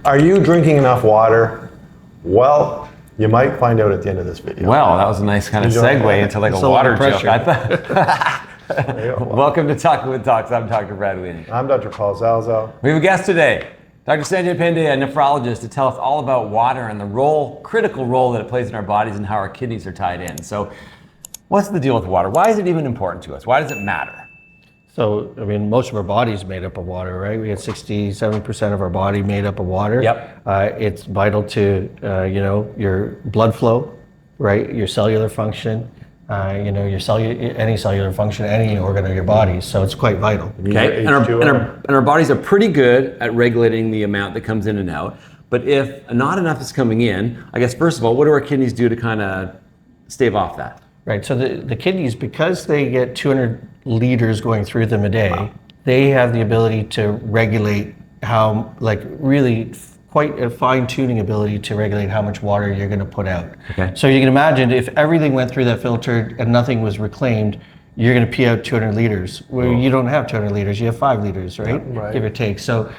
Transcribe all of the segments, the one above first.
Are you drinking enough water? Well, you might find out at the end of this video. Well, that was a nice kind of segue into like a water joke, I thought. Welcome to Talking with Docs. I'm Dr. Brad Weenie. I'm Dr. Paul Zalzo. We have a guest today, Dr. Sanjay Pandey, a nephrologist, to tell us all about water and the critical role that it plays in our bodies and how our kidneys are tied in. So, what's the deal with water? Why is it even important to us? Why does it matter? So, I mean, most of our body is made up of water, right? We get 70% of our body made up of water. Yep. It's vital to, your blood flow, right? Your cellular function, any cellular function, any organ of your body. So it's quite vital. Okay, and our bodies are pretty good at regulating the amount that comes in and out. But if not enough is coming in, I guess, first of all, what do our kidneys do to kind of stave off that? Right, so the kidneys, because they get 200 liters going through them a day, they have the ability to regulate quite a fine-tuning ability to regulate how much water you're going to put out. Okay. So you can imagine if everything went through that filter and nothing was reclaimed, you're going to pee out 200 liters. Well, you don't have 200 liters, you have 5 liters, right? Yeah, right. Give or take. So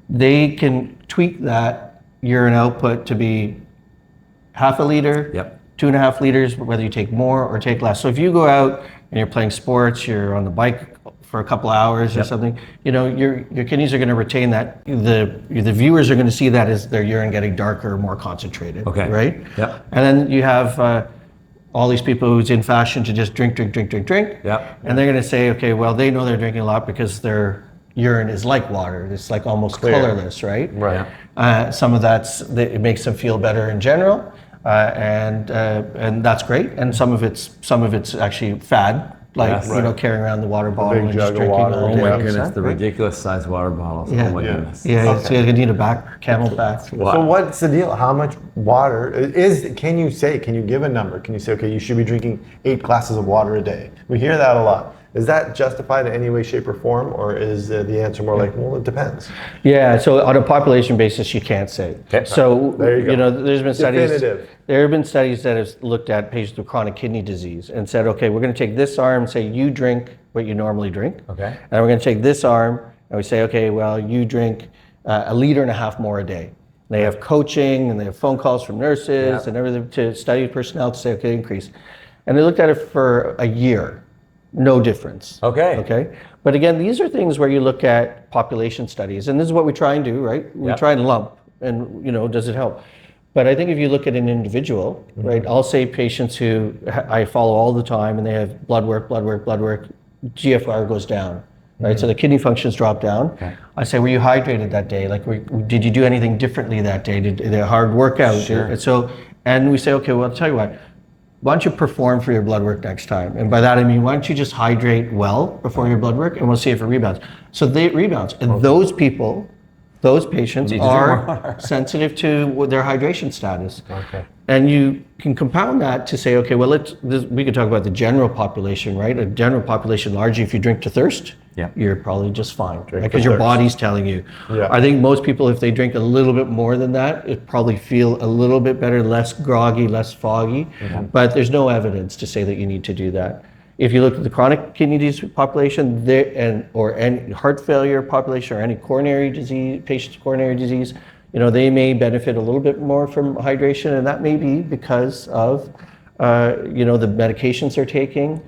they can tweak that urine output to be half a liter. Yep. 2.5 liters, whether you take more or take less. So if you go out and you're playing sports, you're on the bike for a couple hours or something, your kidneys are going to retain that. The viewers are going to see that as their urine getting darker, more concentrated. Okay. Right? Yep. And then you have all these people who's in fashion to just drink. Yep. And they're going to say, okay, well, they know they're drinking a lot because their urine is like water. It's like almost colorless, right? Right. Some of it makes them feel better in general. And that's great. And some of it's actually fad, carrying around the water bottle and just drinking water. all Oh day. my and goodness, stuff, the right? ridiculous sized water bottles. Yeah. Oh my goodness. Yeah, so you need a camel back. So what's the deal? How much water can you give a number? Can you say, okay, you should be drinking 8 glasses of water a day? We hear that a lot. Is that justified in any way, shape, or form, or is the answer more like, well, it depends? Yeah, so on a population basis, you can't say. Okay. So there you go. There's been studies. Definitive. There have been studies that have looked at patients with chronic kidney disease and said, okay, we're going to take this arm, say you drink what you normally drink, Okay. and we're going to take this arm and we say, okay, well, you drink 1.5 liters more a day. They have coaching and they have phone calls from nurses and everything to study personnel to say, okay, increase. And they looked at it for a year. No difference. Okay. But again, these are things where you look at population studies, and this is what we try and do, right? We try and lump, and does it help? But I think if you look at an individual, right? I'll say patients who I follow all the time, and they have blood work, GFR goes down, right? So the kidney functions drop down. Okay. I say, were you hydrated that day? Like, did you do anything differently that day? Did a hard workout? Sure. And we say, okay, well, I'll tell you what. Why don't you perform for your blood work next time? And by that I mean, why don't you just hydrate well before your blood work, and we'll see if it rebounds. So it rebounds. And those patients are sensitive to their hydration status. Okay. And you can compound that to say, okay, well, we could talk about the general population, right? A general population, largely if you drink to thirst, you're probably just fine, because your body's telling you. Yeah. I think most people, if they drink a little bit more than that, it probably feel a little bit better, less groggy, less foggy, but there's no evidence to say that you need to do that. If you look at the chronic kidney disease population, or any heart failure population, or any coronary disease, patients with coronary disease, they may benefit a little bit more from hydration, and that may be because of, the medications they're taking,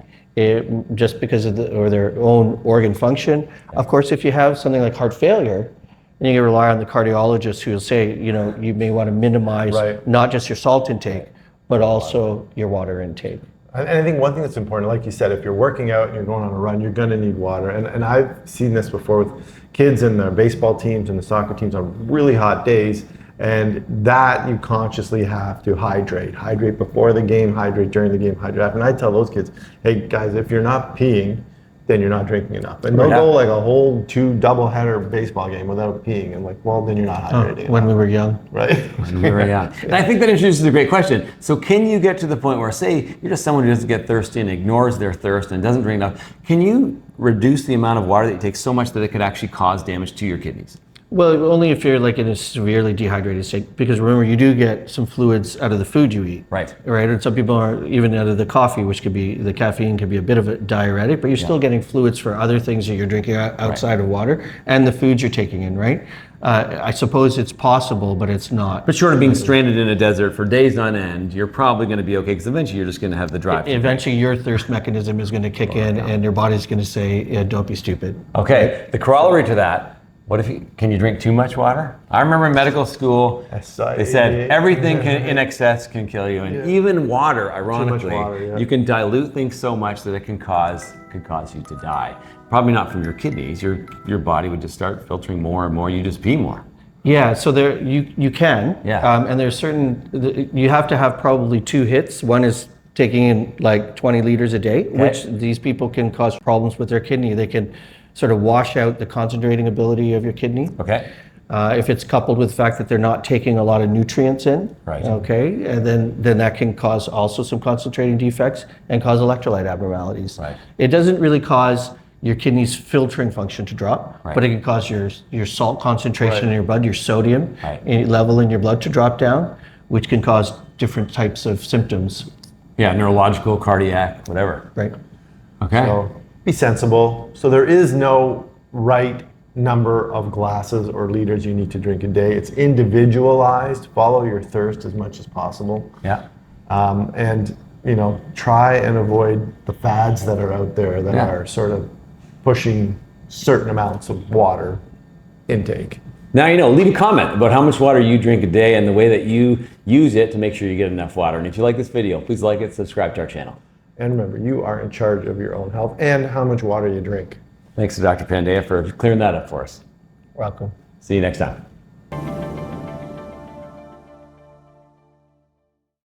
just because of their own organ function. Of course, if you have something like heart failure, then you can rely on the cardiologist who will say, you may want to minimize not just your salt intake, but also your water intake. And I think one thing that's important, like you said, if you're working out and you're going on a run, you're going to need water. And I've seen this before with kids in the baseball teams and the soccer teams on really hot days. And that you consciously have to hydrate. Hydrate before the game, hydrate during the game, hydrate after. And I tell those kids, hey guys, if you're not peeing, then you're not drinking enough. And they'll go like a whole 2 doubleheader baseball game without peeing. And like, well, then you're not hydrating. When we were young. Right? When we were young. And I think that introduces a great question. So can you get to the point where, say, you're just someone who doesn't get thirsty and ignores their thirst and doesn't drink enough, can you reduce the amount of water that you take so much that it could actually cause damage to your kidneys? Well, only if you're like in a severely dehydrated state, because remember, you do get some fluids out of the food you eat. Right. Right. And some people are even out of the coffee, which could be, the caffeine could be a bit of a diuretic, but you're still getting fluids for other things that you're drinking outside of water and the foods you're taking in, right? I suppose it's possible, but it's not. But short of being stranded in a desert for days on end, you're probably going to be okay because eventually you're just going to have the drive. Eventually, your thirst mechanism is going to kick in, and your body's going to say, yeah, "Don't be stupid." Okay. The corollary to that. What if can you drink too much water? I remember in medical school, they said everything in excess can kill you, and even water, ironically, you can dilute things so much that it can cause you to die. Probably not from your kidneys. Your body would just start filtering more and more. You just pee more. Yeah, so there you can. Yeah. And there's you have to have probably 2 hits. One is taking in like 20 liters a day, which these people can cause problems with their kidney. They can sort of wash out the concentrating ability of your kidney. Okay. If it's coupled with the fact that they're not taking a lot of nutrients in. Right. Okay, and then that can cause also some concentrating defects and cause electrolyte abnormalities. Right. It doesn't really cause your kidney's filtering function to drop, but it can cause your salt concentration in your blood, your sodium level in your blood to drop down, which can cause different types of symptoms. Yeah, neurological, cardiac, whatever. Right. Okay. So be sensible. So there is no right number of glasses or liters you need to drink a day. It's individualized. Follow your thirst as much as possible. Yeah. And try and avoid the fads that are out there that are sort of pushing certain amounts of water intake. Now leave a comment about how much water you drink a day and the way that you use it to make sure you get enough water. And if you like this video, please like it, subscribe to our channel. And remember, you are in charge of your own health and how much water you drink. Thanks to Dr. Pandya for clearing that up for us. Welcome. See you next time.